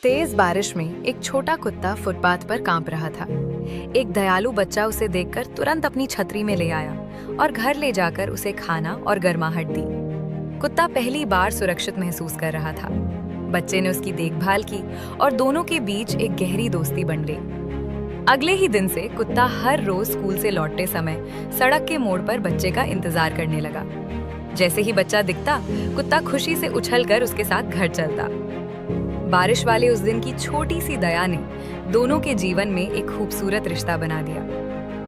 तेज बारिश में एक छोटा कुत्ता फुटपाथ पर कांप रहा था। एक दयालु बच्चा उसे देखकर तुरंत अपनी छतरी में ले आया और घर ले जाकर उसे खाना और गर्माहट दी। कुत्ता पहली बार सुरक्षित महसूस कर रहा था। बच्चे ने उसकी देखभाल की और दोनों के बीच एक गहरी दोस्ती बन गई। अगले ही दिन से कुत्ता हर रोज स्कूल से लौटते समय सड़क के मोड़ पर बच्चे का इंतजार करने लगा। जैसे ही बच्चा दिखता, कुत्ता खुशी से उछलकर उसके साथ घर चलता। बारिश वाले उस दिन की छोटी सी दया ने दोनों के जीवन में एक खूबसूरत रिश्ता बना दिया।